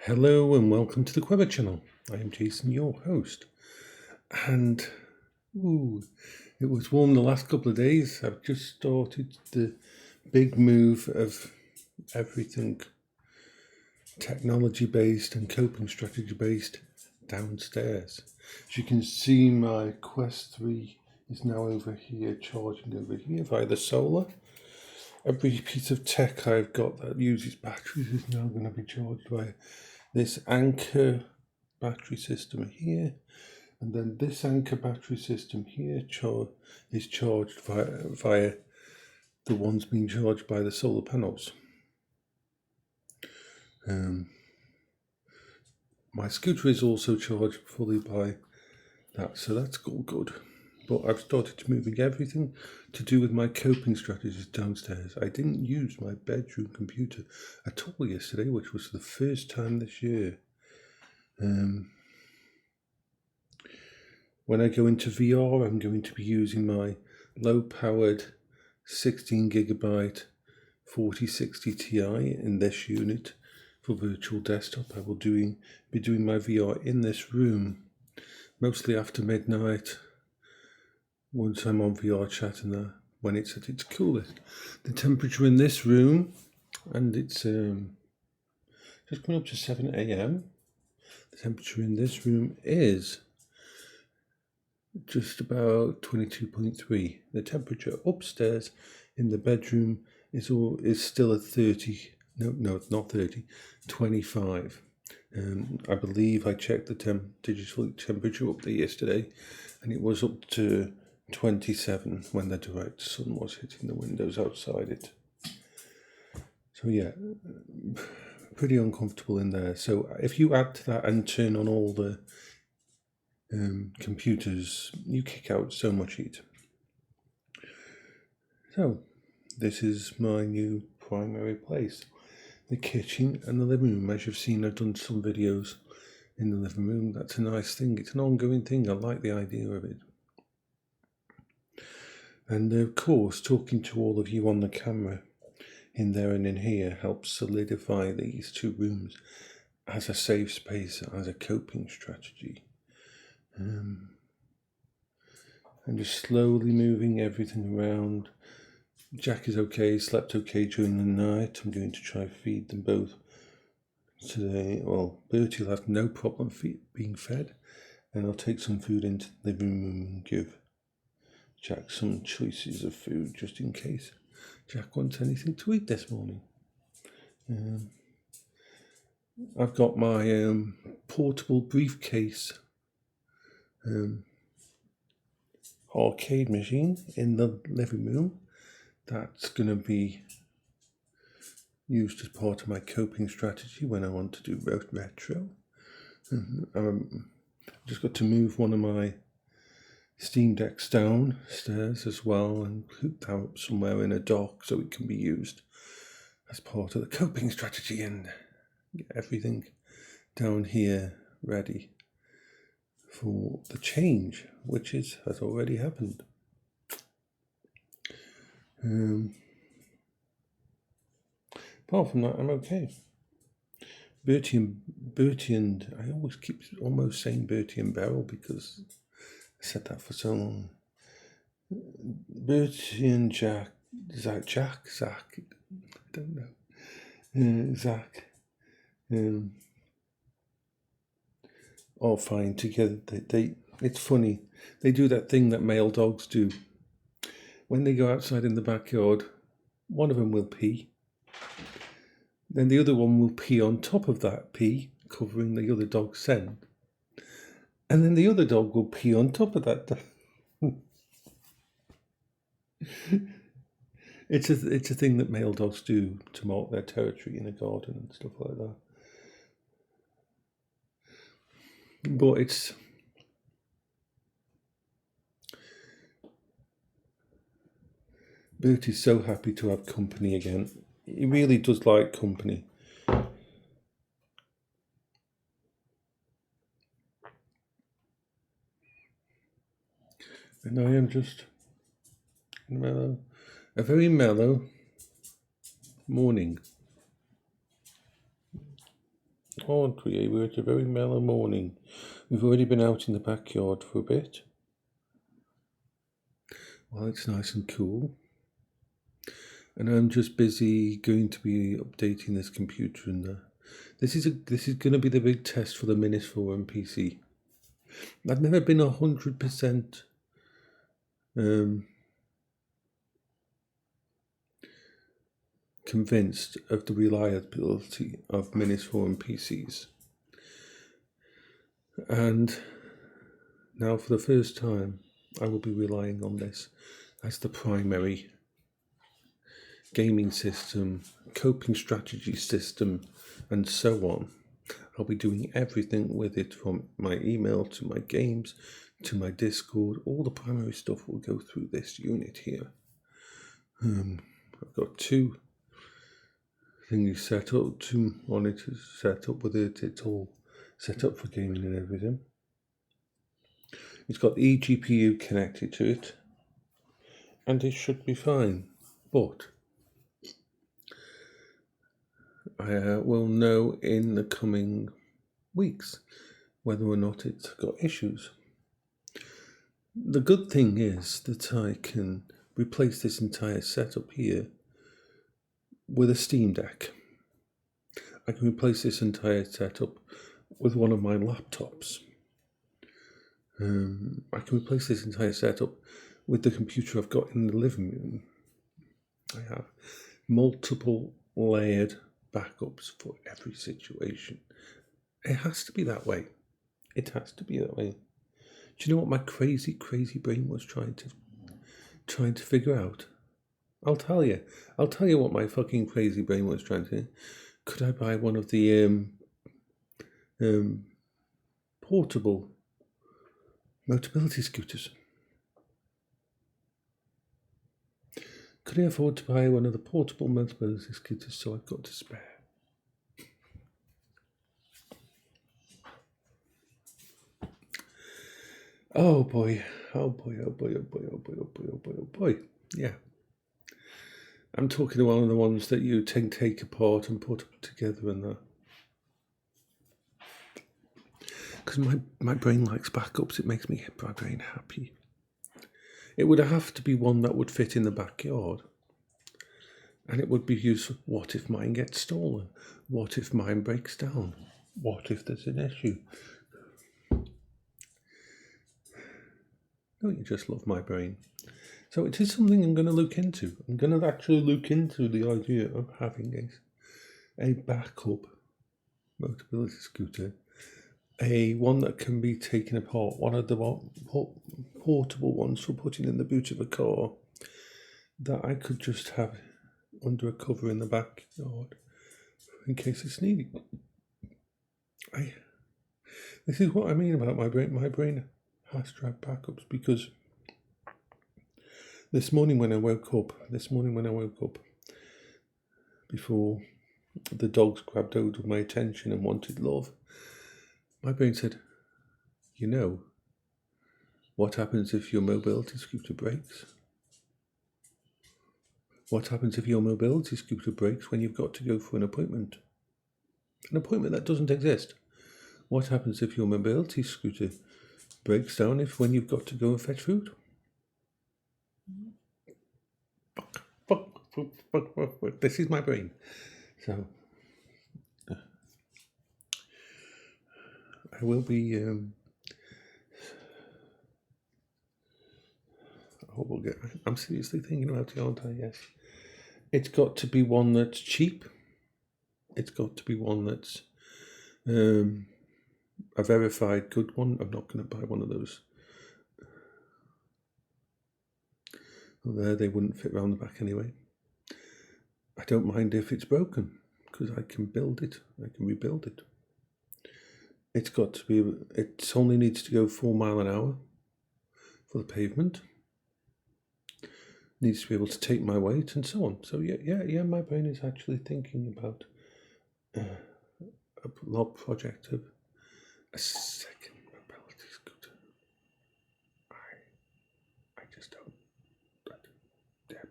Hello and welcome to the Quiver channel. I am Jason, your host. And it was warm the last couple of days. I've just started the big move of everything technology based and coping strategy based downstairs. As you can see, my Quest 3 is now over here, charging over here via the solar. Every piece of tech I've got that uses batteries is now going to be charged by this Anchor battery system here, and then this Anchor battery system here is charged via the ones being charged by the solar panels. My scooter is also charged fully by that, so that's all good. But I've started moving everything to do with my coping strategies downstairs. I didn't use my bedroom computer at all yesterday, which was the first time this year. When I go into VR, I'm going to be using my low-powered 16GB 4060 Ti in this unit for virtual desktop. I will be doing my VR in this room, mostly after midnight, once I'm on VRchat and when it's at its coolest. The temperature in this room, and it's just coming up to 7 AM. The temperature in this room is just about 22.3. The temperature upstairs in the bedroom is still at 30. No, it's not 30. 25. I believe I checked the digital temperature up there yesterday, and it was up to 27 when the direct sun was hitting the windows outside it. So yeah, pretty uncomfortable in there. So if you add to that and turn on all the computers, you kick out so much heat. So this is my new primary place, the kitchen and the living room. As you've seen, I've done some videos in the living room. That's a nice thing. It's an ongoing thing. I like the idea of it. And of course, talking to all of you on the camera in there and in here helps solidify these two rooms as a safe space, as a coping strategy. And just slowly moving everything around. Jack is okay, slept okay during the night. I'm going to try to feed them both today. Well, Bertie will have no problem being fed, and I'll take some food into the living room and give Jack some choices of food just in case Jack wants anything to eat this morning. I've got my portable briefcase arcade machine in the living room. That's going to be used as part of my coping strategy when I want to do retro. Just got to move one of my Steam Decks downstairs as well and hook that up somewhere in a dock so it can be used as part of the coping strategy, and get everything down here ready for the change, which has already happened. Apart from that, I'm okay. Bertie and I always keep almost saying Bertie and Beryl because I said that for so long. Bertie and Jack, Zach, I don't know. Zach, all fine together. It's funny. They do that thing that male dogs do. When they go outside in the backyard, one of them will pee. Then the other one will pee on top of that pee, covering the other dog's scent. And then the other dog will pee on top of that. It's a thing that male dogs do to mark their territory in a garden and stuff like that. But Bertie's so happy to have company again. He really does like company. And I am just a very mellow morning. aren't we? We're at a very mellow morning. We've already been out in the backyard for a bit. Well, it's nice and cool. And I'm just busy going to be updating this computer and this is going to be the big test for the Mysticle and PC. I've never been 100% convinced of the reliability of Mysticle and PCs. And now for the first time, I will be relying on this as the primary gaming system, coping strategy system, and so on. I'll be doing everything with it, from my email to my games to my Discord. All the primary stuff will go through this unit here. I've got 2 things set up, 2 monitors set up with it. It's all set up for gaming and everything. It's got the eGPU connected to it, and it should be fine. But I will know in the coming weeks whether or not it's got issues. The good thing is that I can replace this entire setup here with a Steam Deck. I can replace this entire setup with one of my laptops. I can replace this entire setup with the computer I've got in the living room. I have multiple layered backups for every situation. It has to be that way. It has to be that way. Do you know what my crazy brain was trying to figure out? I'll tell you what my fucking crazy brain was trying to do. Could I buy one of the portable mobility scooters? Could I afford to buy one of the portable mobility scooters so I've got to spare? Oh boy. Yeah. I'm talking about one of the ones that you take apart and put together and that. Because my brain likes backups. It makes my brain happy. It would have to be one that would fit in the backyard. And it would be useful. What if mine gets stolen? What if mine breaks down? What if there's an issue? Don't you just love my brain? So it is something I'm going to look into. I'm going to actually look into the idea of having a backup mobility scooter, one that can be taken apart, one of the portable ones for putting in the boot of a car, that I could just have under a cover in the backyard in case it's needed. This is what I mean about my brain. My brain has to have backups, because this morning when I woke up, before the dogs grabbed hold of my attention and wanted love, my brain said, you know, what happens if your mobility scooter breaks? What happens if your mobility scooter breaks when you've got to go for an appointment? An appointment that doesn't exist. What happens if your mobility scooter breaks down when you've got to go and fetch food? Fuck. This is my brain. So I will be I'm seriously thinking about it, aren't I? Yes. It's got to be one that's cheap. It's got to be one that's a verified good one. I'm not going to buy one of those. Well, they wouldn't fit around the back anyway. I don't mind if it's broken, because I can build it. I can rebuild it. It only needs to go 4 miles an hour for the pavement. Needs to be able to take my weight and so on. So yeah, my brain is actually thinking about a log project of a second mobility scooter. I just don't. Yeah.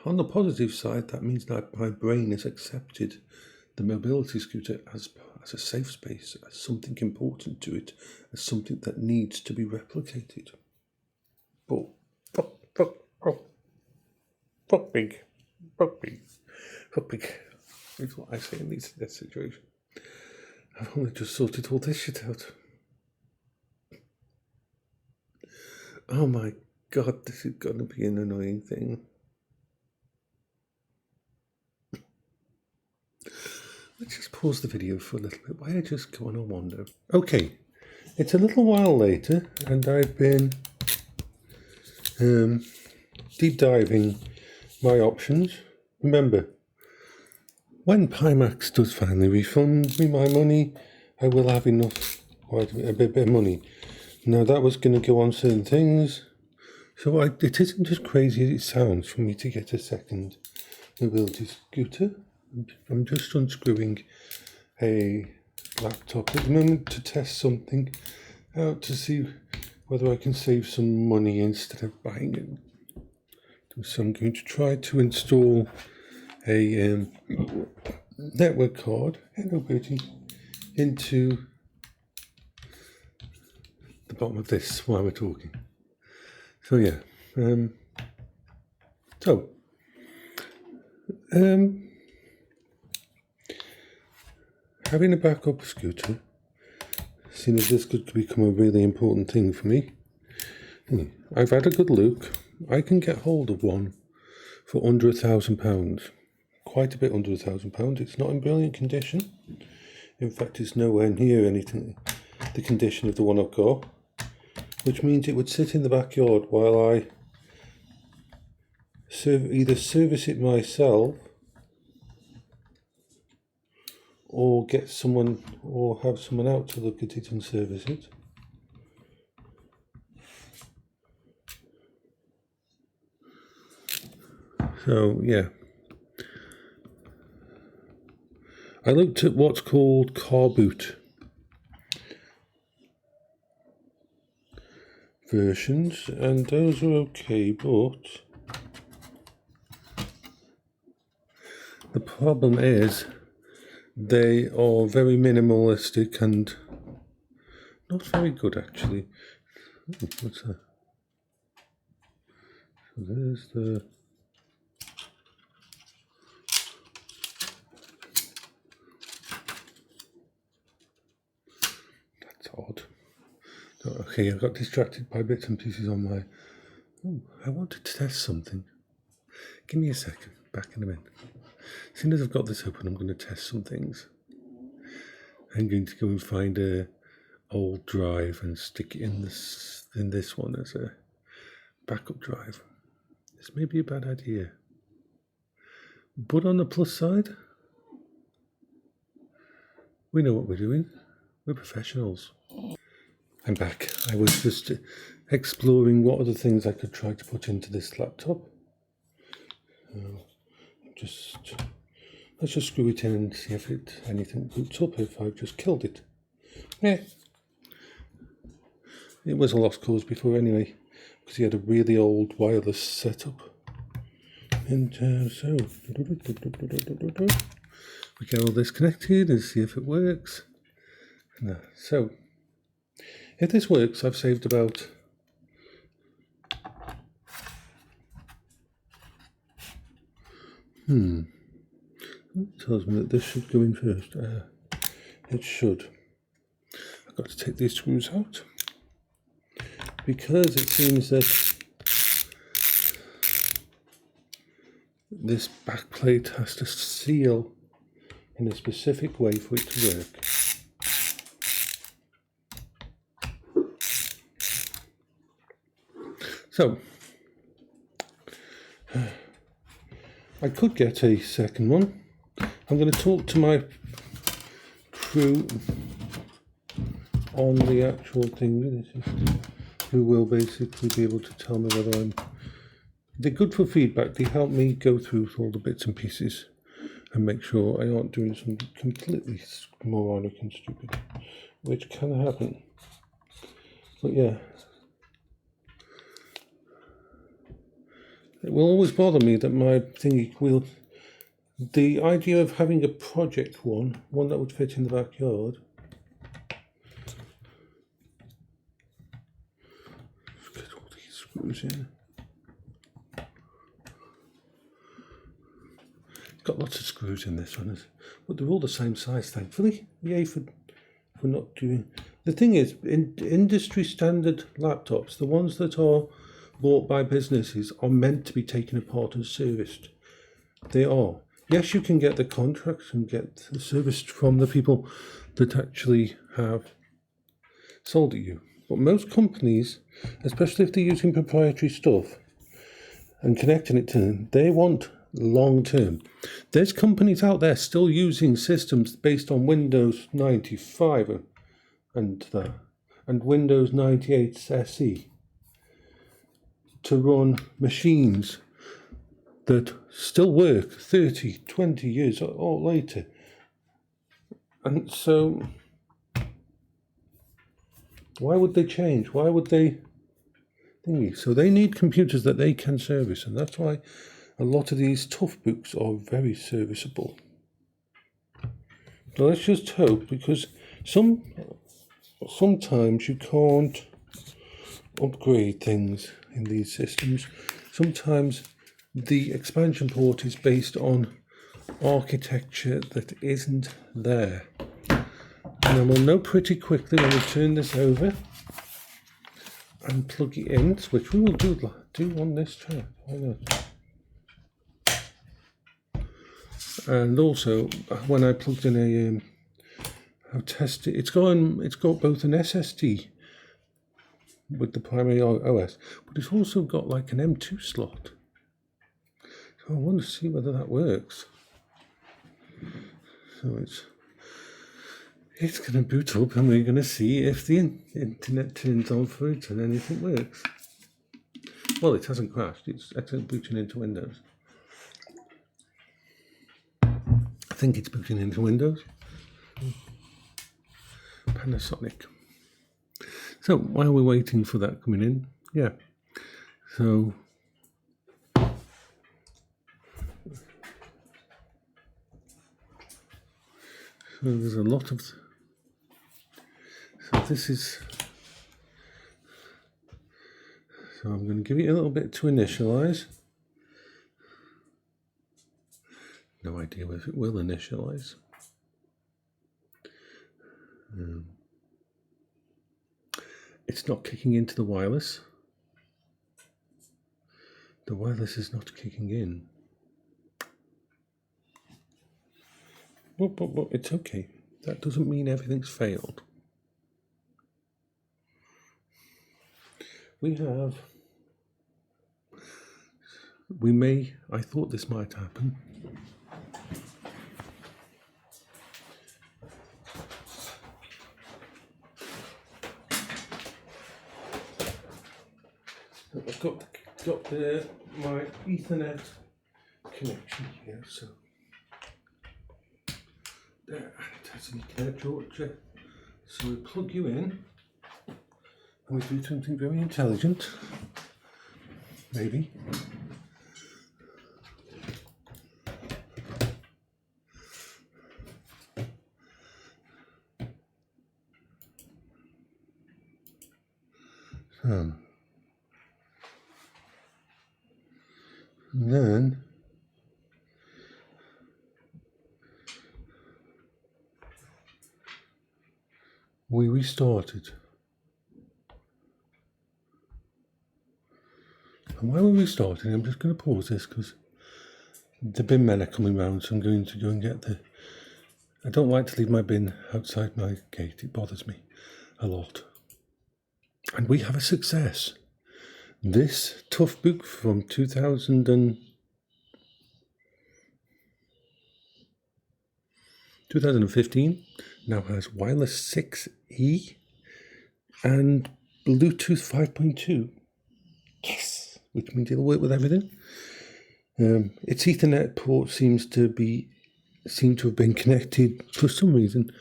On the positive side, that means that my brain has accepted the mobility scooter as a safe space, as something important to it, as something that needs to be replicated. But fuck big is what I say in this situation. I've only just sorted all this shit out. Oh my god, this is gonna be an annoying thing. Let's just pause the video for a little bit. Why don't I just go on a wander? Okay, it's a little while later, and I've been deep diving my options. Remember, when Pimax does finally refund me my money, I will have enough, quite a bit of money. Now that was going to go on certain things, so it isn't as crazy as it sounds for me to get a second mobility scooter. I'm just unscrewing a laptop at the moment to test something out to see whether I can save some money instead of buying it. So I'm going to try to install a network card, hello Bertie, into the bottom of this while we're talking. So yeah, having a backup scooter, seeing as this could become a really important thing for me. I've had a good look. I can get hold of one for under £1,000. Quite a bit under £1,000. It's not in brilliant condition. In fact, it's nowhere near anything the condition of the one I've got, which means it would sit in the backyard while I either service it myself or get someone, or have someone out to look at it and service it. So yeah, I looked at what's called car boot versions, and those are okay, but the problem is they are very minimalistic and not very good actually. Ooh, what's that? So there's the odd. Okay, I got distracted by bits and pieces on my... Oh, I wanted to test something. Give me a second, back in a minute. As soon as I've got this open, I'm going to test some things. I'm going to go and find a old drive and stick it in this one as a backup drive. This may be a bad idea. But on the plus side, we know what we're doing. We're professionals. I'm back. I was just exploring what other things I could try to put into this laptop. Let's just screw it in and see if anything boots up, if I've just killed it. Yeah. It was a lost cause before anyway, because he had a really old wireless setup. And so, we get all this connected and see if it works. So, if this works, I've saved about it tells me that this should go in first. It should. I've got to take these screws out because it seems that this back plate has to seal in a specific way for it to work. So, I could get a second one. I'm going to talk to my crew on the actual thing, who will basically be able to tell me whether they're good for feedback. They help me go through all the bits and pieces and make sure I aren't doing something completely moronic and stupid, which can happen. But yeah. It will always bother me that my thingy will, the idea of having a project one that would fit in the backyard. Let's get all these screws in. It's got lots of screws in this one, but they're all the same size, thankfully. Yay for not doing. The thing is, in industry standard laptops, the ones that are bought by businesses are meant to be taken apart and serviced. They are. Yes, you can get the contracts and get the service from the people that actually have sold it you. But most companies, especially if they're using proprietary stuff and connecting it to them, they want long term. There's companies out there still using systems based on Windows 95 and Windows 98 SE to run machines that still work 30, 20 years or later. And so, why would they change? Why would they thingy? So they need computers that they can service, and that's why a lot of these tough books are very serviceable. So let's just hope, because sometimes you can't upgrade things in these systems. Sometimes the expansion port is based on architecture that isn't there. And then we'll know pretty quickly when we turn this over and plug it in, which we will do on this track. Why not? And also, when I plugged in I've tested. It's got both an SSD with the primary OS, but it's also got like an M2 slot. So I want to see whether that works. So it's going to boot up, and we're going to see if the internet turns on for it and anything works. Well, it hasn't crashed. It's actually booting into Windows. I think it's booting into Windows. Panasonic. So while we're waiting for that coming in, yeah. So there's a lot of. So this is. So I'm going to give it a little bit to initialize. No idea if it will initialize. It's not kicking into the wireless. The wireless is not kicking in. But it's okay. That doesn't mean everything's failed. I thought this might happen. I've got my Ethernet connection here, so there, it has an Ethernet launcher. So we plug you in, and we do something very intelligent, maybe. So. And then we restarted. And while we're restarting, I'm just going to pause this because the bin men are coming round, so I'm going to go and get I don't like to leave my bin outside my gate. It bothers me a lot. And we have a success. This tough book from 2015 now has wireless 6E and Bluetooth 5.2. Yes, which means it'll work with everything. Its Ethernet port seem to have been connected for some reason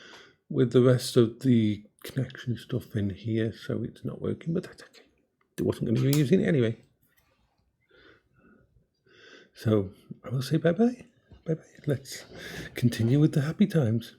with the rest of the connection stuff in here, so it's not working, but that's okay. It wasn't going to be using it anyway. So I will say bye-bye. Bye bye. Let's continue with the happy times.